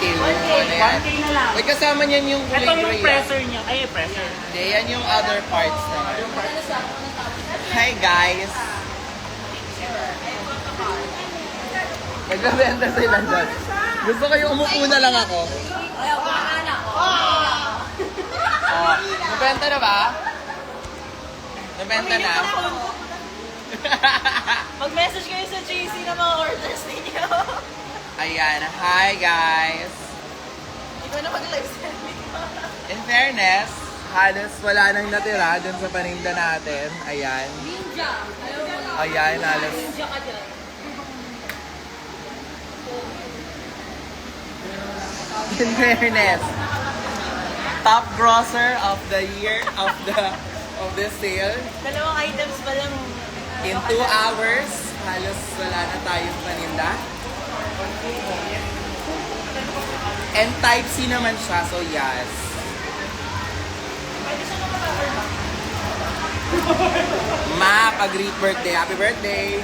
1K. 1K na lang. May kasama niyan yung kulay Ito yung gray. presser niya. Ay, presser. Hindi, yan yung other parts naman. Hi guys! Nagbebenta sila dyan. Gusto kayo umupo na lang ako. Oh, nabenta na ba? Nabenta na? Mag-message kayo sa JC na mga orders ninyo. Ayan, hi guys! Ikaw na mag-live selling. In fairness, halos wala nang natira dun sa paninda natin. Ayan. Ninja. Ayan, halos. Ninja ka dyan. In fairness, top grosser of the year of the sale. Dalawang items pa lang. In 2 hours, halos wala na tayong paninda. And type C naman siya, so yes. Ma, pag-greet birthday. Happy birthday!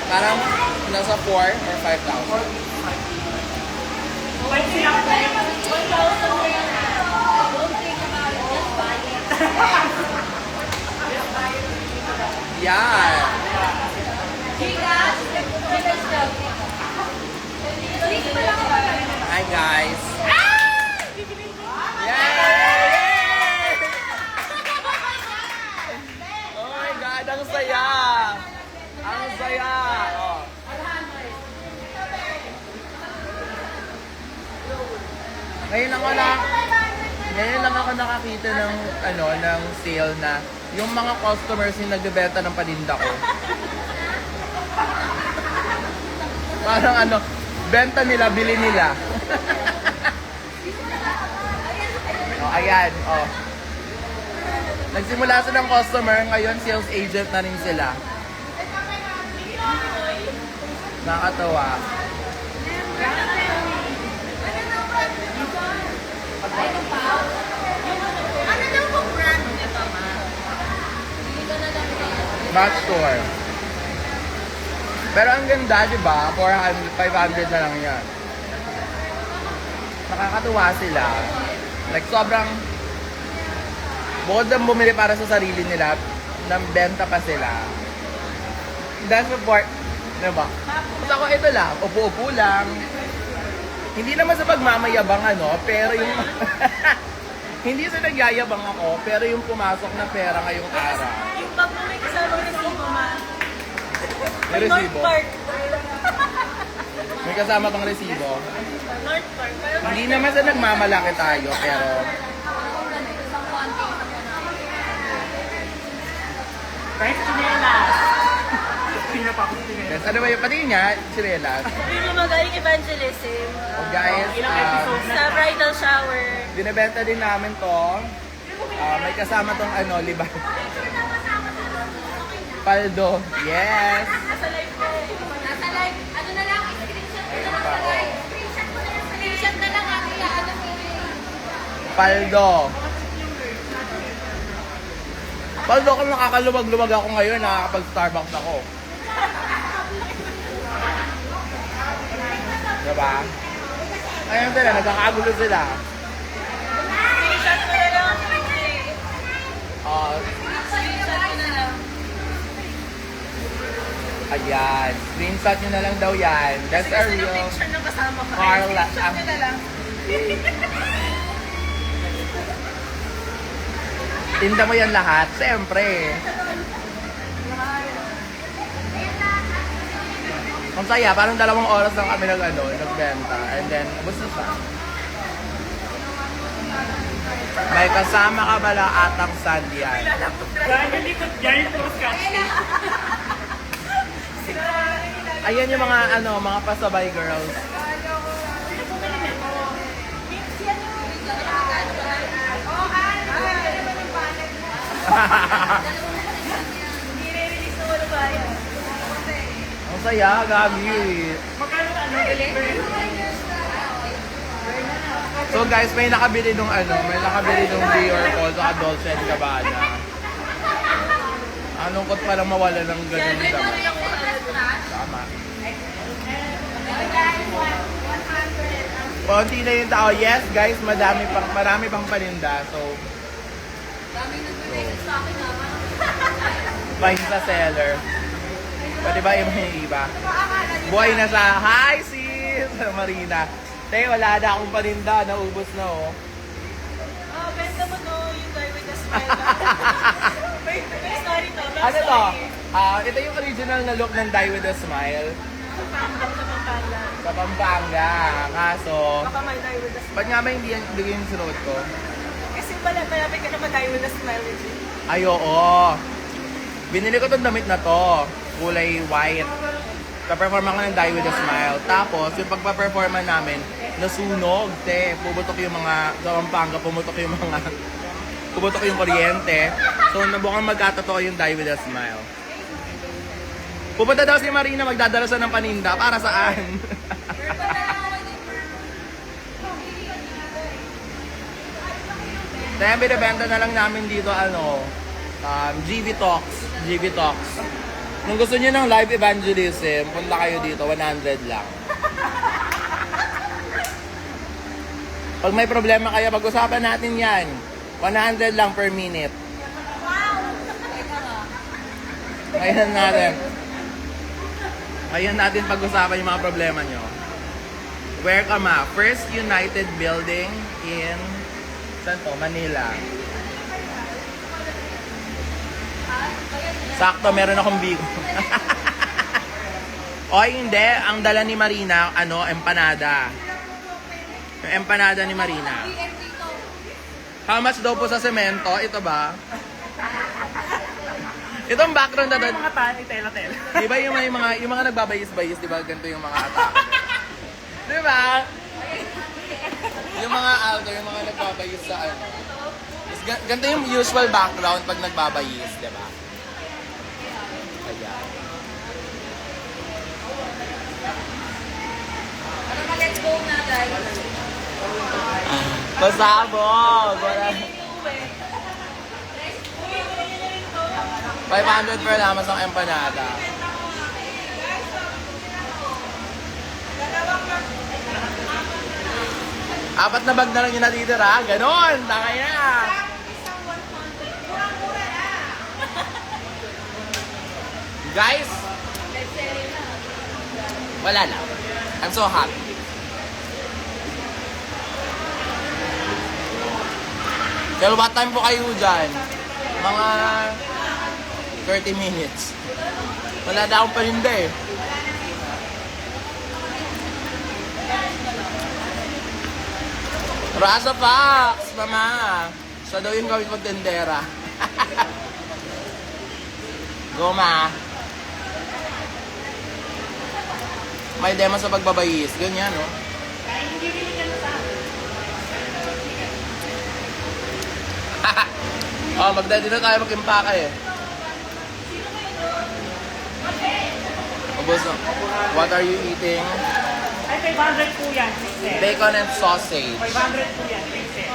Parang nasa 4 or 5,000. Yeah. Hi guys. Yay! Oh my God, ang saya. Ang saya. Oh. Ngayon lang ako nakakita ng ng sale na yung mga customers yung nagbebenta ng paninda ko. Parang benta nila, bili nila. Oh, ayan, oh. Nagsimula silang customer, ngayon sales agent na rin sila. Nakakatawa. Ano daw kung brand nito, ma? Match store. Pero ang ganda, di ba? 400, 500 na lang yan. Nakakatuwa sila. Like, sobrang bukod na bumili para sa sarili nila, nang benta pa sila. That's the part, di ba? Tapos ako ito lang, upo-upo lang. Hindi naman sa pagmamayabang pero yung hindi sa nagyayabang ako, pero yung pumasok na pera ngayong araw. Yung bag mo may kasama resibo, ma. May resibo? North Park. May kasama bang resibo? North Park. Pero Hindi naman sa nagmamalaki tayo, pero Guys, chinelas. Hindi na pa ako chinelas. yes, ano ba yung pati nga, sinelas. yun yung magaling evangelism. Oh, guys, Ilang episodes na? Sa bridal shower. binibenta din namin to. May kasama tong liban. Paldo. Yes. Nasa live ko eh. Nasa live, ano na lang, screenshot ko na lang sa Ayun pa, live. Screenshot ko na lang, screenshot na lang ang ano mo. Paldo. Paldo, kung nakakaluwag-luwag ako ngayon, nakakapag-Starbucks ako. Diba? Ayun sila, nagkakagulo sila. Screenshot ko na lang ang picture. Screenshot ko na lang. Ayan. Screenshot nyo na lang daw yan. That's our Kasi real yung picture ng kasama ko. Carla. Screenshot ko na lang. Tinda mo yan lahat? Siyempre. Ang saya, parang 2 oras lang kami nagbenta. And then, ubos na siya. May kasama ka pala atang Sandy yan. Yan yung likod, yan yung puro scotch tape. Ayan yung mga mga pasabay girls. Nire-release na wala ba yan? Ang saya, gabi. Magkano delivery? So guys, may nakabili nung Dior Call sa Dolce & Gabbana. Anong kot parang mawala ng ganun Siyempre, naman. tuloy ako Konti na yung tao. Yes, guys, marami pang paninda. So, Daming nag-message sa akin naman. buy sa seller. Pwede ba yung iba? Buhay na sa, hi sis! Marina. Te, wala na akong paninda. Naubos na oh. Oh, benta mo no, yung guy with the smile. May story to. Love Ano to? story. Ito yung original na look ng Die With A Smile. Sa Pampanga. Sa Pampanga. Kaso, Baka may guy with the smile. ba't nga ba hindi yung sinuot ko? Kasi malapit ka na mag-guy with the smile with you. Ay, oo. Binili ko tong damit na to. Kulay white. Pa-perform ako ng Die With A Smile. Tapos, yung pagpa-performa namin, nasunog, te. Pumutok yung mga, sa Pampanga, pumutok yung kuryente. So, nabukhang magkatotoo yung Die With A Smile. Pupunta daw si Marina, magdadala siya ng paninda. Para saan? Dahil binibenta na lang namin dito, GV Talks. GV Talks. Kung gusto niyo ng live evangelism, punta kayo dito, 100 lang. Pag may problema kayo, pag-usapan natin yan. 100 lang per minute. Ngayon natin pag-usapan yung mga problema nyo. Where ka ma? First United Building in saan to? Manila. Sakto, meron akong bigo. O hindi, ang dala ni Marina, empanada. Yung empanada ni Marina. How much daw po sa semento? Ito ba? Itong background na to. Mga tani, tela-tela. Di ba yung mga nagbabayis-bayis, di ba? Ganito yung mga atake. Di ba? Yung mga alto, yung mga nagbabayis sa ganito yung usual background pag nagbabayis, di ba? Ayan. Ano na, let's go na, guys. Pasabog! Wala. 500 per lamas ang empanada. Apat na bag na lang yung natitira. Ganon! Takay na! Guys! Wala lang. I'm so happy. Pero what time po kayo dyan? Mga 30 minutes. Wala na akong paninda eh. Rasa Fox, mama. Siya daw yung gawin kong tendera. Go, ma. May demo sa pagbabayis. Ganyan, no? Oh, magdadi na tayo mag-impaka eh. Ubus na. What are you eating? Ay, 500 po yan, please. Bacon and sausage. 500 po yan, please.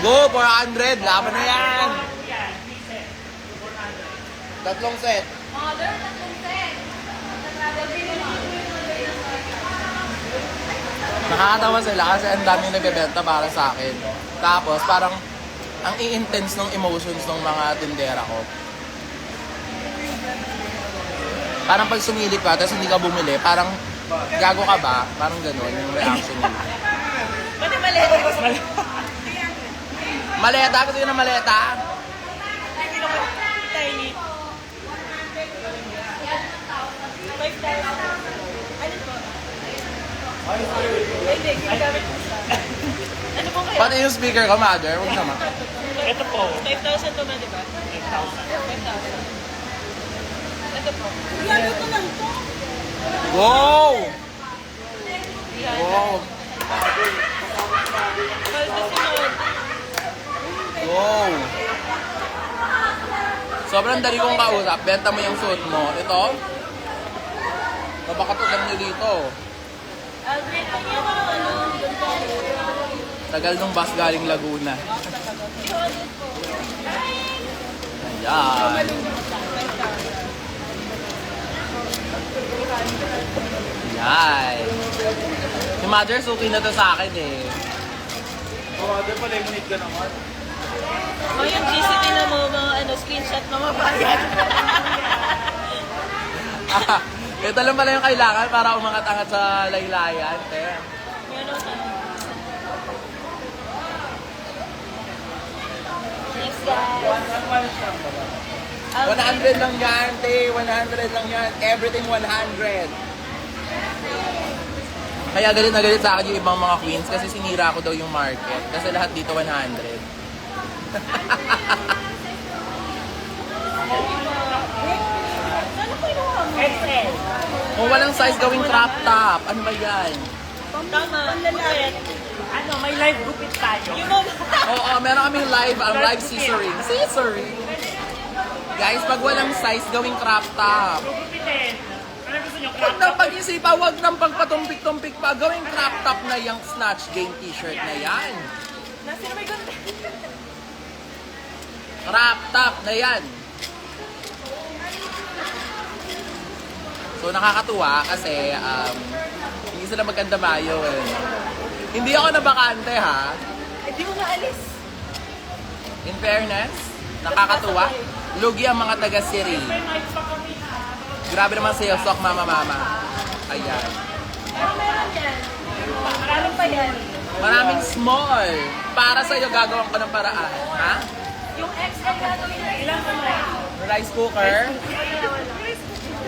Go, 400. Laban na yan. Tatlong set. Mother, tatlong set. Nakakatawa sila kasi ang daming nagbebenta para sa akin. Tapos parang ang i-intense ng emotions ng mga tindera ko. Parang pag sumilip ka, tapos hindi ka bumili, parang gago ka ba? Parang gano'n yung reaction nila. Pati maleta. Maleta? Gusto yun ng maleta? Hindi naman tiny. 5,000. Ano po? Hindi, ginagamit mo siya. Ano po kaya? Pati yung speaker ko, mother. Huwag naman. Ito po. 5,000 to man, di ba? 5,000. Ito po. Ano to lang to? Wow! Wow! Mahal na sinod. Wow! Sobrang dali kong kausap. Benta mo yung suit mo. Ito? Mabakatutan nyo dito. Aldrin, ang yung ano? Tagal nung bus galing Laguna. Ayan. Ayan. Si Mother, suki na to sa akin eh. Mother pa, lemonade ka naman. O yung GCT na mo, mga ano, screenshot na mabayan. Ito lang pala yung kailangan para umangat-angat sa laylayan. Eh. Meron ka. Thanks, guys. 100 lang yan, te. 100 lang yan. Everything 100. Kaya galit na galit sa akin yung ibang mga queens kasi sinira ko daw yung market. Kasi lahat dito 100. XL. Kung walang size gawing crop top, ano ba yan? Tama. Panlalait. Ano, may live gupit tayo. Yung mga... Oo, meron kaming live scissoring. Scissoring! Guys, pag walang size gawing crop top. Gugupitin. Ano gusto nyo? Huwag nang pag-isipa, huwag nang pagpatumpik-tumpik pa. Gawing crop top na yung Snatch Game t-shirt na yan. Nasino may ganda? Crop top na yan. So nakakatuwa kasi hindi sila magkanda mayo eh. Hindi ako nabakante ha. Hindi mo naalis. In fairness, nakakatuwa. Lugi ang mga taga-Siri. May mic pa kami ha. Grabe naman sa'yo, sok mama-mama. Ayan. Pero meron yan. Maraming pa yan. Maraming small. Para sa'yo gagawin ko ng paraan. Ha? Yung XL gagawin na ilang kamay. Rice cooker.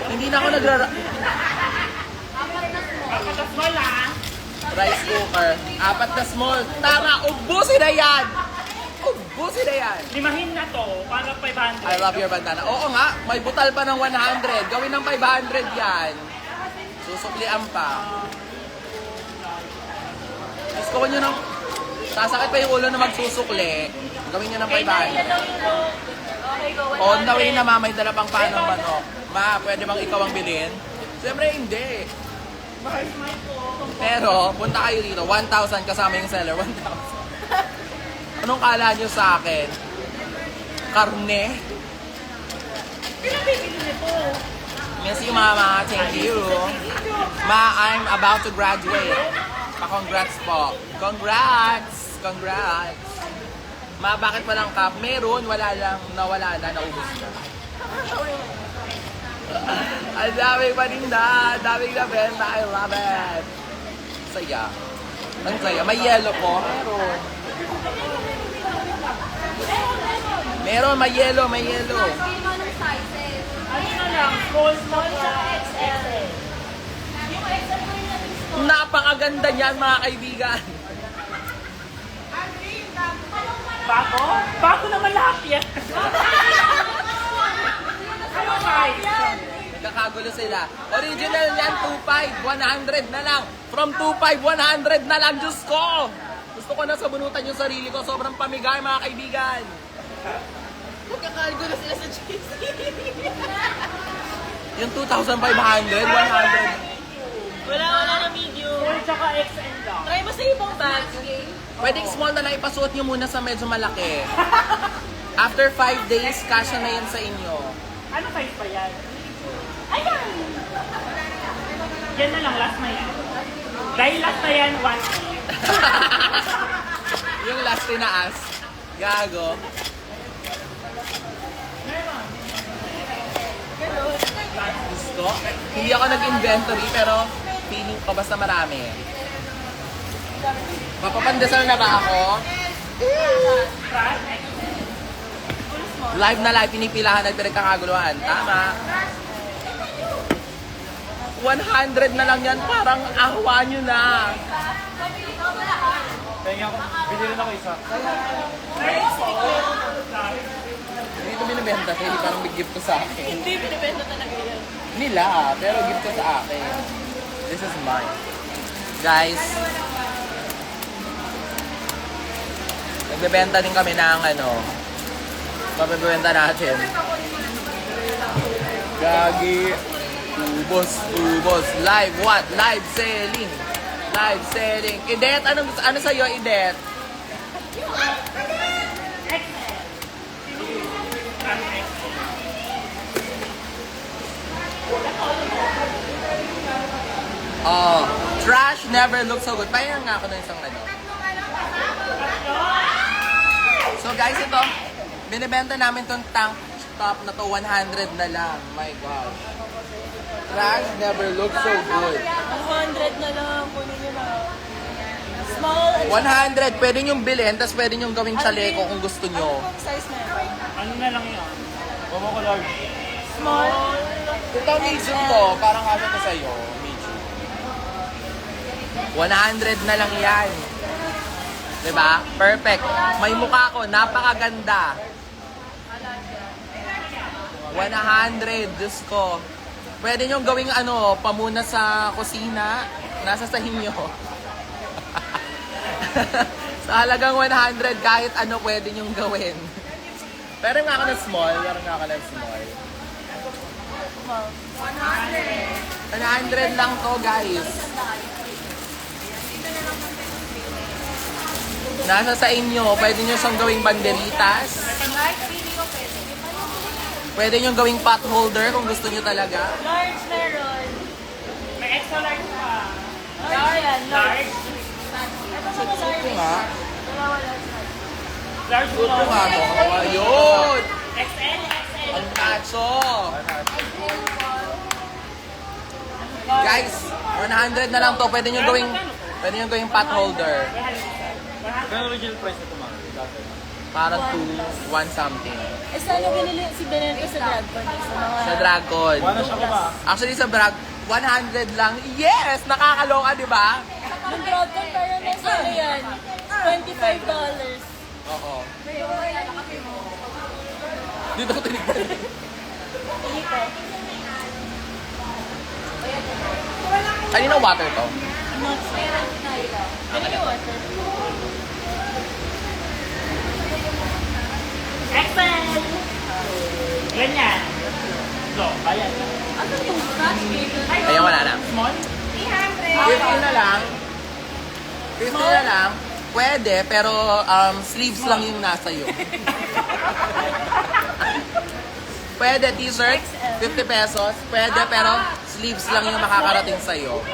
Hindi na ako Pagkatas mo lang. rice cooker. 4 na small. Tama, ubusin na yan! Ubusin na yan! Limahin na to para 500. I love your bandana. Oo nga, may butal pa ng 100. Gawin ng 500 yan. Susuklian pa. Gusto ko nyo ng... Sasakit pa yung ulo na magsusukli. Gawin nyo ng 500. Okay, go. On the way na ma, may dala pang panang manok. Ma, pwede bang ikaw ang bilhin? Siyempre hindi. Pero, punta kayo dito. 1,000 kasama yung seller. 1,000. Anong kala nyo sa akin? Karne? Pinabibili nito. Miss you, Mama. Thank you. Ma, I'm about to graduate. Pa-congrats po. Congrats! Congrats! Ma, bakit walang cup? Meron, wala lang, nawala na, naubos na. Ang daming paninda, daming nabenta, I love it. Saya. Ang saya. May yellow po. Meron. Meron, may yellow, may yellow. Yung anong sizes? Ano na lang? Small Sa sa XL. Yung XL ko yung natin store. Napakaganda niyan, mga kaibigan. Bago? Bago naman lahat yan. Ano size? Nagkakagulo sila. Original yan, 2.5, 100 na lang. From 2.5, 100 na lang. Diyos ko! Gusto ko na sabunutan yung sarili ko. Sobrang pamigay, mga kaibigan. Magkakagulo sila sa GC. Yung 2,500, 100. Wala na medium. Small tsaka XL lang. Try mo sa ibang bag. Pwedeng small na lang ipasuot nyo muna sa medyo malaki. After 5 days, kasya na yan sa inyo. Ano size pa yan? Ayan! Yan na lang, last na yan. Dahil last na yan, 1 Yung last tinaas. Gago. Gusto? Hindi ako nag-inventory pero feeling ko basta marami. Mapapandesal na ba ako? Live na live, pinipilahan at pinagkakaguluhan. Tama. 100 na lang yan, parang awa nyo na. Kaya ako, bili rin ako isa. Hindi ito binibenta, hindi parang big gift ko sa akin. Hindi, binibenta talaga yan. Nila, pero gift ko sa akin. This is mine. Guys, nagbebenta din kami ng mabibenta natin. Gagi. Ubos. Live what? Live selling. Live selling. Idet, ano sa'yo, Idet? Oh, Trash never looks so good. Pahinga nga ako ng isang ano. So guys, ito. Binibenta namin tong tank top na to 100 na lang. My gosh. Trash never looks so good. 100 na lang. Kunin nyo na. Small at 100, pwede nyong bilhin, tapos pwede nyong gawing chaleco kung gusto nyo. Anong size meron? Ano na lang yun? Huwag mo ko large. Small. Ito, medium to. Parang kasi to sa'yo. Medium. 100 na lang yan. Diba? Perfect. May mukha ko. Napakaganda. 100. Diyos ko. Pwede nyong gawing ano, pamuna sa kusina. Nasa sa inyo. Sa halagang 100, kahit ano pwede nyong gawin. Pero nga ako na small. Pero nga ako na small. 100 lang to, guys. Nasa sa inyo. Pwede nyo siyang gawing banderitas. Pwede nyo gawing pot holder kung gusto nyo talaga. Large meron. May extra large pa. Large yan. Large. Large? Ito nga. Dalawa large. Large Ito nga to. Ayun! XL, XL. Ang kaso! Guys, 100 na lang to. Pwede nyo gawing pot holder. Kaya original price na ito, ma'am? Para to 1 something. Eh, saan yung binili si Benel sa Dragcon? Sa mga... Sa Dragon. Wala siya ba? Actually, sa Drag, 100 lang. Yes! Nakakaloka, di ba? Yung Dragcon, parang nasa ano yan? $25. Oo. Dito ko tinignan. Dito. Kanina water to. Ano yung water? XL! Ganyan. So, ayan. Ano yung trash cake? Ayan, wala na. Small? 50 na lang. 50 na lang. Pwede, pero sleeves lang yung nasa iyo. Pwede, t-shirt, 50 pesos. Pwede, pero sleeves lang yung makakarating sa'yo.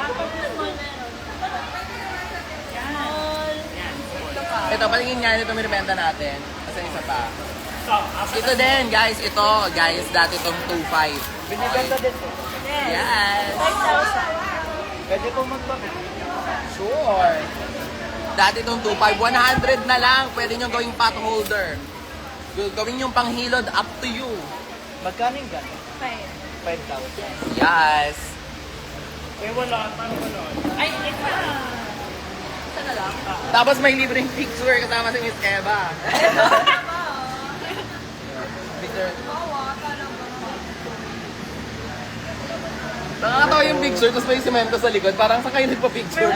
Ito, patingin nga nito minibenta natin. Kasi isa pa. So, after Ito din, guys. Ito, guys, dati itong 2.5. binibenta din po. Yes! 5,000. Pwede po magpapit. Sure! Dati itong 2.5. 100 na lang. Pwede nyo gawing pot holder. Gawin yung panghilod, up to you. Magkano yung gano'n? 5. 5,000. Yes! Eh, wala. Paano wala? Ay, ito na. Tapos may libreng picture kasama si Miss Eva. Picture. Nakakatawa yung picture, tapos may semento sa likod. Parang sa kayo nagpa-picture.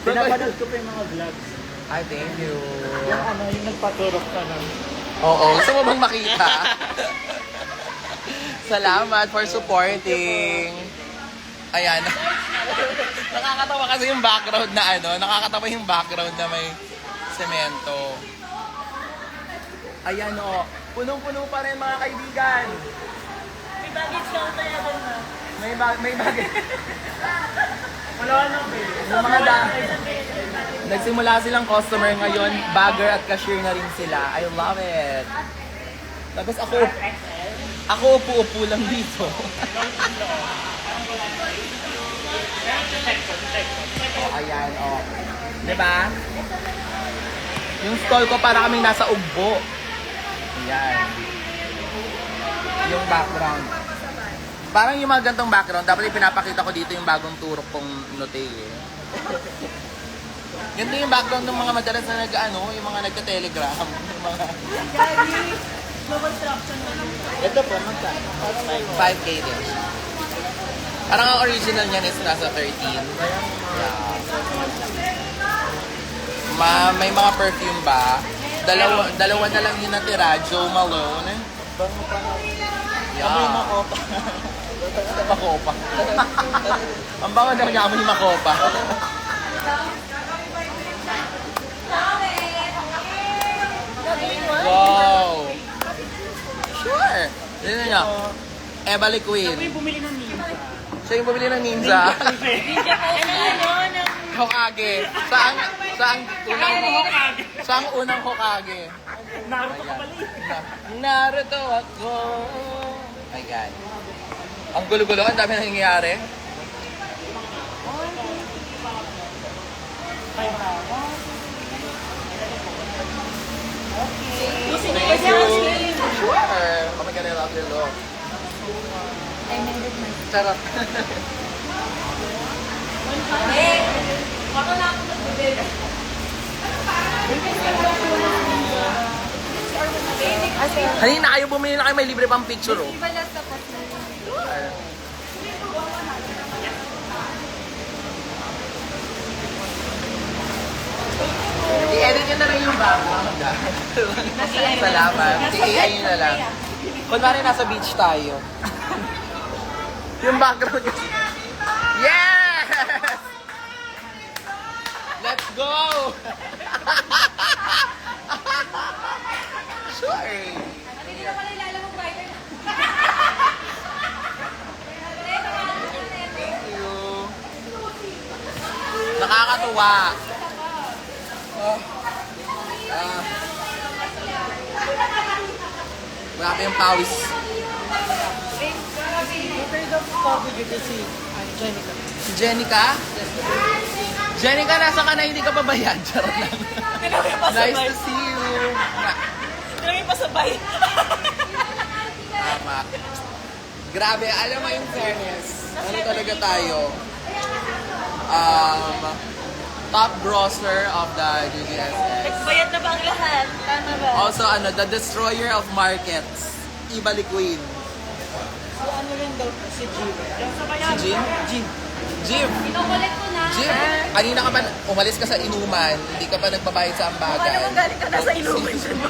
Pinapanood ko pa yung mga vlogs. Ay, thank you. Yung ano, yung nagpaturok ka na. Oo, gusto mo bang makita? Salamat for supporting. Ayan. Nakakatawa kasi yung background na ano, nakakatawa yung background na may semento. Ayan o, punong-puno pa rin mga kaibigan. May baggage counter na doon na. May bagay. Wala na ba? Yung mga nagsimula silang customer ngayon, bagger at cashier na rin sila. I love it. Tapos ako upo-upo lang dito. Oh, ayan, oh. Diba? Yung stall ko para kaming nasa ugbo. Ayan. Yung background. Parang yung mga gantong background, dapat ipinapakita ko dito yung bagong turok kong note eh. Ganito yung background ng mga madalas na nag-ano, yung mga nagka-telegram. Yung mga Gagi. Slow construction na lang. Ito po, magkano? 5K din. Parang ang original niyan is nasa 13. Yeah. May mga perfume ba? Dalawa na lang yung natira. Joe Malone. Bango pa na. Yeah. Amoy makopa. Makopa. Ang bango na niya amoy makopa. Wow! Sure! Yun nga. Eva Ako Liquid. yung bumili ng Ninja. Siya yung bumili ng ninja. Ninja po. Ano, ng... Hokage. Saan unang Hokage? Naruto ka pala Naruto ako. My God. Ang gulo-gulo, ang dami nangyayari. Thank you. Sure. Oh my God, I love your look. I made it myself. Charot. Ako na ako nagbibigay. Kanina kayo bumili na kayo, may libre pang picture, oh. Iba lang tapos na. I-edit nyo na rin yung background. Salamat. I-AI nyo na lang. Kunwari nasa beach tayo. Yung background nyo. Yes! Let's go! Sure! Hindi na pala ilalabang brighter na. Thank you. Nakakatuwa. Oh. Grabe yung pawis. Si Jenica? Jenica, nasa ka na hindi ka pabayad? Charot lang. Nice to see you. Tinawin pa sabay. Tama. Grabe, alam mo yung fairness. Ano talaga tayo? Top grosser of the GGSS. Nagbayad na ba ang lahat? Tama ba? Also, the destroyer of markets. Ibalik Queen. Ano rin daw si Jim? Si Jim? Jim! Kinukulit ko na. Jim! Kanina ka pa, umalis ka sa inuman, hindi ka pa nagbabayad sa ambagan. Ano galing ka na sa inuman dyan ba?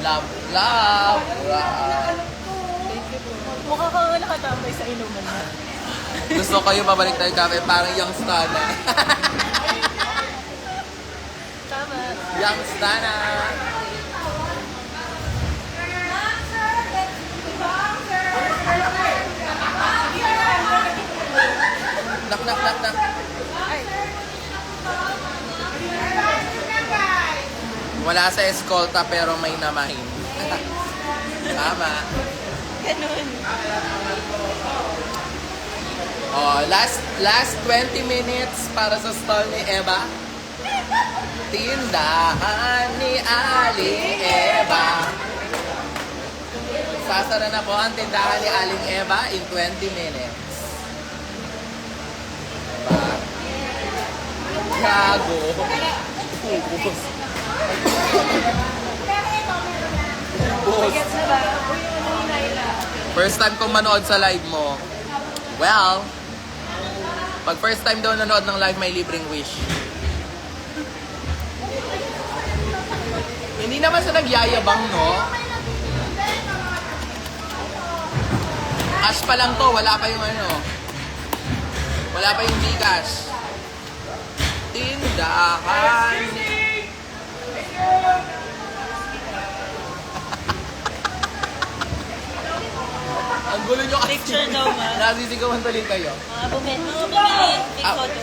Love, love, Mukha ka nga nakatambay sa inuman na. Gusto kayo babalik tayo kami, parang young stana. Tama. Young stana. Knock, knock, knock, knock. Wala sa eskolta pero may namahin. Tama. Ganun. Oh, last 20 minutes para sa stall ni Eva. Tindahan ni Aling Eva. Sasara na po ang tindahan ni Aling Eva in 20 minutes. Diba? Gago. Ubus. Ubus. First time kong manood sa live mo. Well, pag first time daw nanood ng live, may libreng wish. Hindi naman sa nagyayabang, no? Cash pa lang to, wala pa yung ano. Wala pa yung Gcash. Tindahan. Ang gulo nyo kasi. Picture daw, ma. Nasisigawan tuloy kayo. Mga bumili. Take Ah. photo.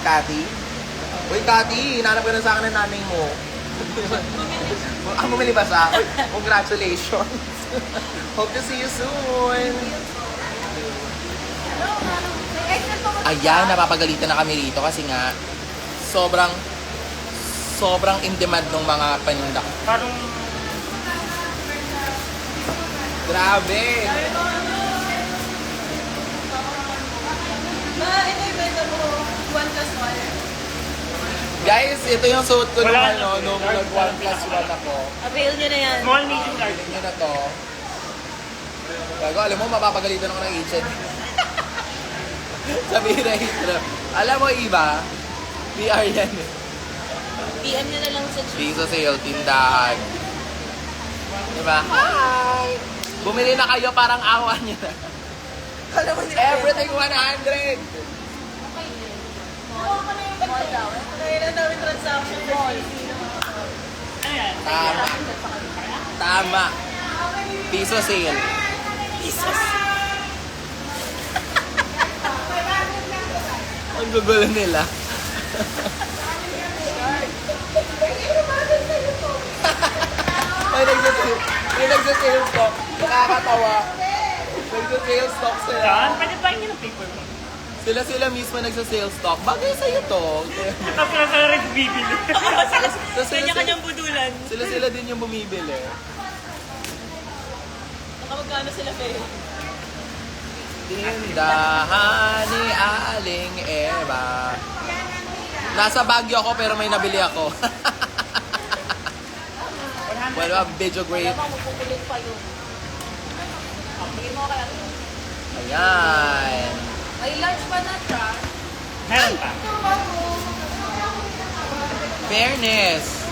Cathy? Uy, Cathy, hinanap ka na sa akin ng nanay mo. Ang bumili ba sa? Uy, congratulations. Hope to see you soon. Ayan, napapagalitan na kami rito kasi nga sobrang in demand ng mga paninda. Parang Grabe! Ito yung benta mo. 1+1. Guys, ito yung suot ko nung Wala na. nung nag-1+1 ako. Avail nyo na yan. small, medium, large. Tingnan nyo na to. Bago, alam mo, mapapagalitan ako ng agent. Sabihin na hito. Alam mo, iba, PR yan eh. PM nyo na lang sa Gcash. Piso sale, tindahan. Diba? Hi! Bumili na kayo, parang awa niya na. Alam mo, everything 100! Nakuha ko na yung bag. na namin transaction. Mall. Ano yan? Tama. Tama. Piso sale. Ang gugulo nila. May nagsasales stock. Nakakatawa. Nagsasales stock sila. Yan, pwede ba yung paper mo? Sila mismo nagsasales stock. Bagay sa'yo to. Tapos sila sa rin bibili. Kanya-kanyang budulan. Sila din yung bumibili. Nakamagkano sila, Faye? Tindahan ni Aling Eva. Nasa Baguio ako pero may nabili ako. Well, video great. Alam mo, magpupulit pa yun. Bigyan mo kaya. Ayan. May lunch pa na siya. Meron pa. Fairness.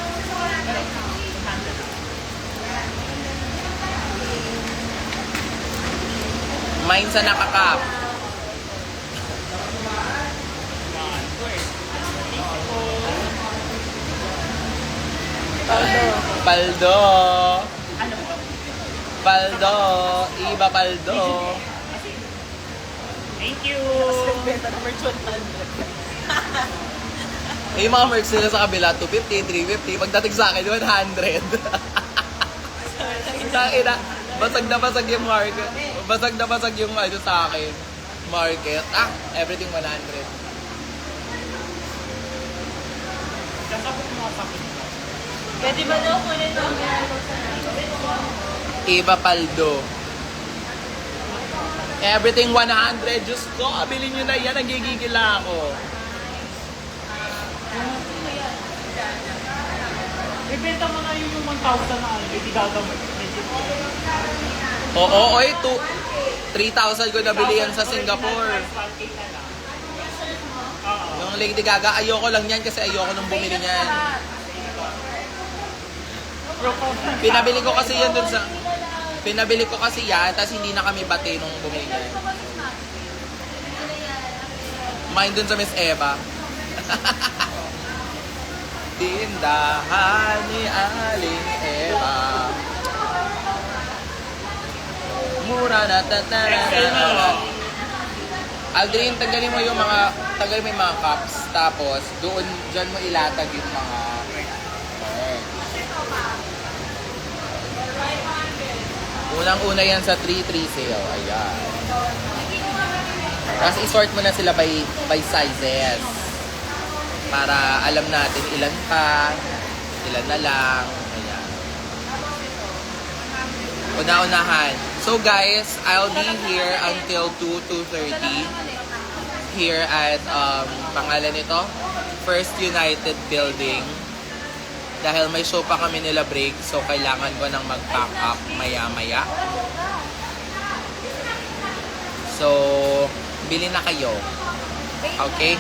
Mine sa nakakap. Paldo. Ano ba? Paldo. Iba paldo. Thank you! Benta na merch 100. Eh, yung mga merch nila sa kabila, 250, 350. Pagdating sa akin, 100. Tangina, basag na basag yung market. Basag na basag yung ano sa akin. Market. Everything 100. Kasapot mo kasapot mo. Pwede ba daw kunin mo? Iba paldo. Everything 100. Diyos ko, bilhin nyo na yan. Nagigigil ako. Ibenta mo na yung 1,000 na ano, hindi gagawin. Oo, oy, 3,000 ko nabili yan sa Singapore. 1K na lang. Oo. Yung Lady Gaga, ayoko lang yan kasi ayoko nung bumili niyan. Pinabili ko kasi yan dun sa... Pinabili ko kasi yan, tapos hindi na kami bati nung bumili niyan. Mine dun sa Miss Eva. Tindahan ni Aling Eva. Mura na tatarara. Aldrin, tanggalin mo yung mga cups. Tapos, doon, dyan mo ilatag yung mga... Unang-una yan sa 3-3 sale. Ayan. Tapos isort mo na sila by sizes. Para alam natin ilan pa, ilan na lang. Ayan. Una-unahan. So guys, I'll be here until 2:30 here at pangalan nito, First United Building. Dahil may show pa kami nila break, so kailangan ko nang mag-pack up maya-maya. So, bili na kayo. Okay?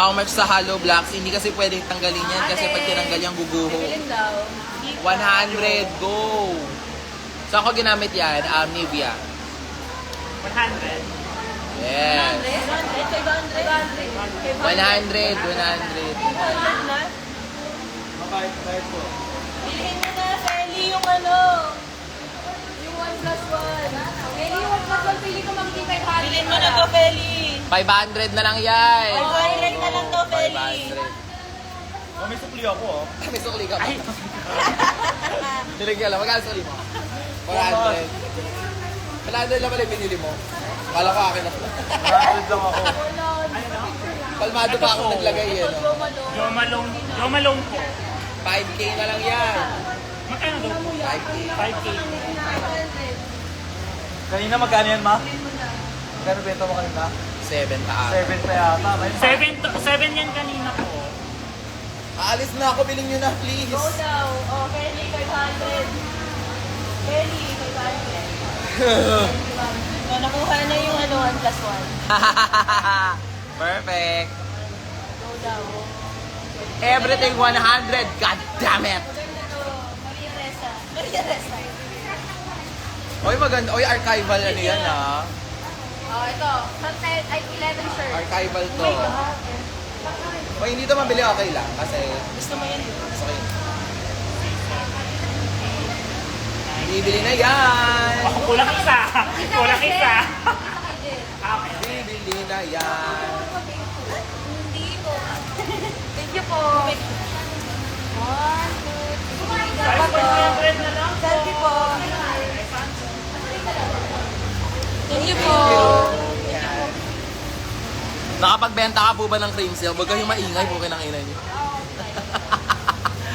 How much sa Hollow Blocks? Hindi kasi pwedeng tanggalin yan kasi pag tinanggal yung guguho. Bilhin daw. 100, go! So ako ginamit yan, Nivea. 100. Yes. 500. 100. Bilhin mo na, Feli, yung ano. Yung 1+1. Pwede yung 1+1, pili ko mag-500. Bilhin mo na to, Feli. 500 na lang yan. 500 na lang to, Feli. 500. May supli ako, oh. May sukli ka pa. Niligyan lang. Magkano sukli mo? 100. 100 lang pala yung binili mo. Kala ko akin na. 100 lang ako. Palmado pa ako naglagay yan. No? Jomalong ko. 5K na lang yan. Magkano daw po? 5K. 5K. Kanina magkano yan, ma? Magkano benta mo kanina? 7 taas. 7 pa yata. May 7 yan kanina po. Aalis na ako. Biling nyo na, please. Go daw. Oh, Feli, 500. Feli, 500. So, nakuha na yung ano, 1+1. Perfect. Go daw. Everything 100. God damn it. Maria Ressa. Maria Ressa. Oy, maganda. Oy, archival ano yan, ha? Oh, ito. Sunset, ay 11 shirt. Archival to. Oy, hindi ito mabili, okay lang. Kasi, Gusto mo yan? okay. Bibili na yan! Oh, kulang isa. Kulang isa. Bibili na yan! Hindi po. Thank you po. 1, 2, 3. $500 na lang. Selfie po. Thank you po. Nakapagbenta ka po ba ng cream silk? Huwag kayong maingay po kayo ng ina niyo.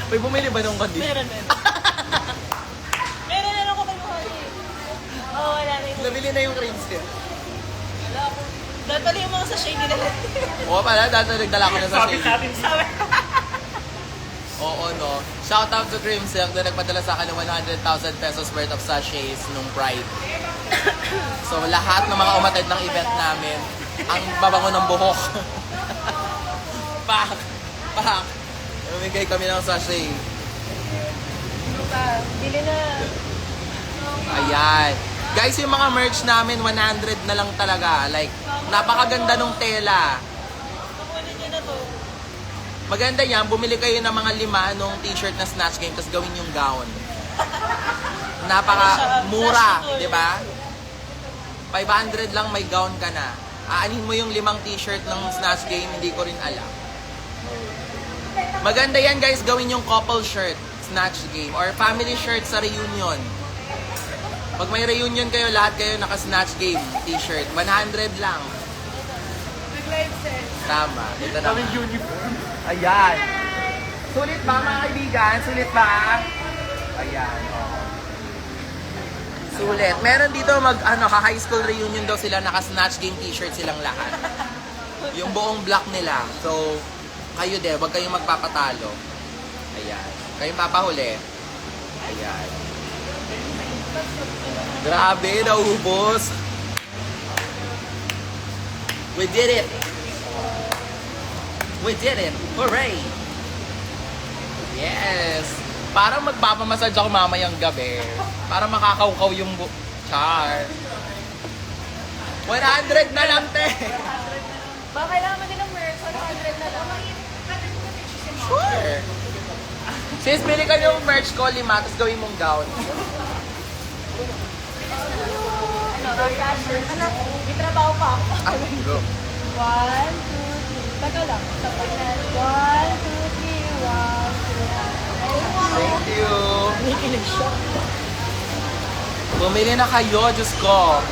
May bumili ba nung kundi? Meron. Meron na lang ako kay Mohali. Oo, wala na yung... Nabili na yung cream silk. Wala ako. Dahil pala yung mga sachet nila. Oo pala, dati nagdala ko na sa Sabi shade. natin sabi. Oo, no. Shout out to Cream Silk na nagpadala sa akin ng 100,000 pesos worth of sachets nung Pride. So, lahat ng mga umatid ng event namin, ang babango ng buhok. Pak! Umigay kami ng sachet. Bili na. Ayan. Guys, yung mga merch namin, 100 na lang talaga. Like, napakaganda nung tela. Kukunin nyo na to. Maganda yan, bumili kayo ng mga 5 nung t-shirt na Snatch Game, tapos gawin yung gown. Napaka mura, di ba? 500 lang may gown ka na. Aanin mo yung 5 t-shirt ng Snatch Game, hindi ko rin alam. Maganda yan guys, gawin yung couple shirt, Snatch Game, or family shirt sa reunion. Pag may reunion kayo, lahat kayo naka-Snatch Game t-shirt, 100 lang. Tama, ito na. Kami uniform. Ayan. Sulit ba mga kaibigan? Sulit ba? Ayan. Oh. Sulit. Meron dito high school reunion daw sila, naka-Snatch Game t-shirt silang lahat. Yung buong block nila. So, kayo din, wag kayong magpapatalo. Ayan. Kayong papahuli. Ayan. Grabe, naubos. We did it. We did it! Hooray! Yes! Parang magpapamassage ako mamayang gabi. Para makakaukaw yung char. 100 na lang, te! Baka kailangan mo din ng merch. 100 na lang. Sure! Sis, bili ka yung merch ko, 5, tapos gawin mong gown. Cashier. Anak, may trabaho pa ako. Ay, go. 1, 2, 3. Teka lang. Sabay na. 1, 2, 3. 1, 2, 3. Thank you! Nakikinig siya. Bumili na kayo, Diyos ko.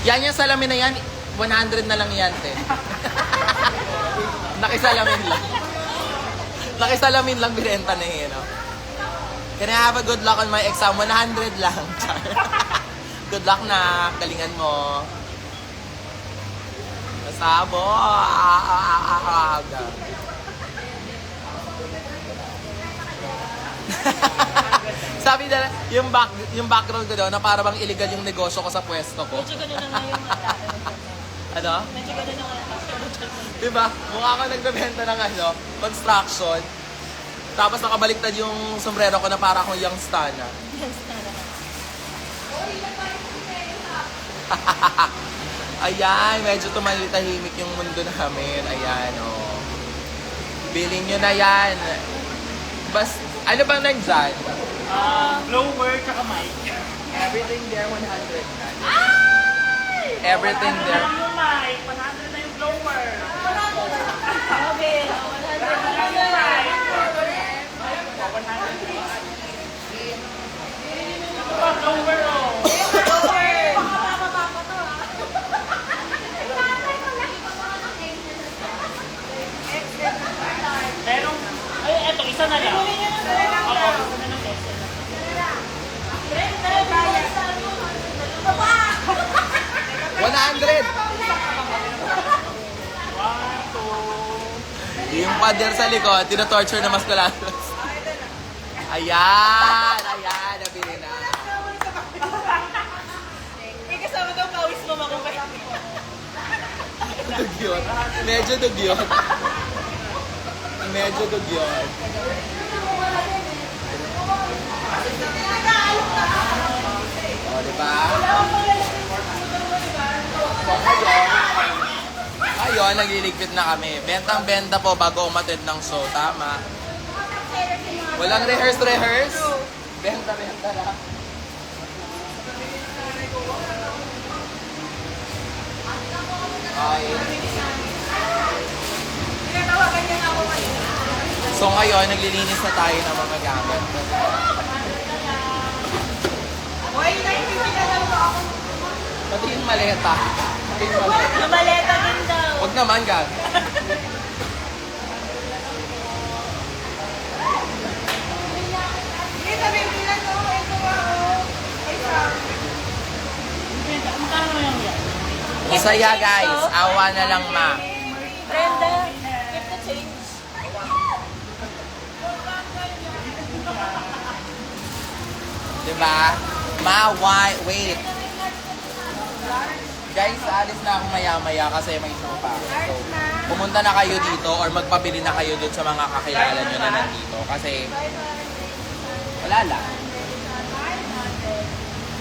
Yan yung salamin na yan, 100 na lang yan, te. Nakisalamin lang. Nakisalamin lang binenta na yun, no? Can I have a good luck on my exam? 100 lang. Good luck na. Galingan mo. Masabo. Sabi na, yung background ko daw na para bang illegal yung negosyo ko sa pwesto ko. Medyo ganun na nga yung mata. Ano? Medyo ganun na nga yung Diba? Mukha ako nagbebenta ng construction. Tapos nakabaliktad yung sombrero ko na para akong young stana. Ayan, medyo tumalita-himik yung mundo namin. Ayan, oh. Bilhin nyo na yan. Ano bang nandyan? Blower tsaka mic. Everything there, 100 na. Everything there. Yung mic, 100 na yung blower. Okay. 100 na lang. Ito pa, blower oh. Merong, ay, eto, isa na lang. Oo, isa na lang. 100! Yung pader sa likod, tinatorture na mas kalalas. Ayan! Ayan! Nabili na. Eh, kasama daw pawis mo makumpay. Dugyot. Medyo dugyot. Medyo dugyot. O, diba? So, ngayon, Ayun, nagliligpit na kami. Bentang-benta po bago umatid ng show. Tama. Walang rehearse. Benta-benta lang. Okay. So ngayon, naglilinis na tayo ng mga gamit. Pati yung maleta. Pati yung maleta. Lumaleta din daw. Huwag naman, Gab. Magkano naman yung yan? Masaya, guys. Awa na lang, ma. Brenda, keep the change. Diba? Wait. Guys, alis na ako maya-maya kasi may show pa. So, pumunta na kayo dito or magpabili na kayo dun sa mga kakilala nyo na nandito. Kasi, wala lang.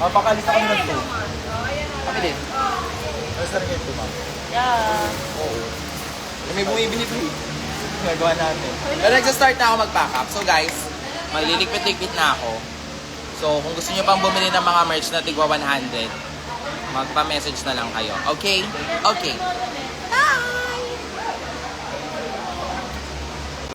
Mapakalis ako ng 2. Kami din. Alis na rin kayo 2, ma'am. Yeah. Oo. May bumibili pa eh. Nagawa natin. Pero nag-start na ako mag-pack up. So guys, magliligpit-ligpit na ako. So kung gusto nyo pang bumili ng mga merch na tigwa 100, magpa-message na lang kayo. Okay? Okay.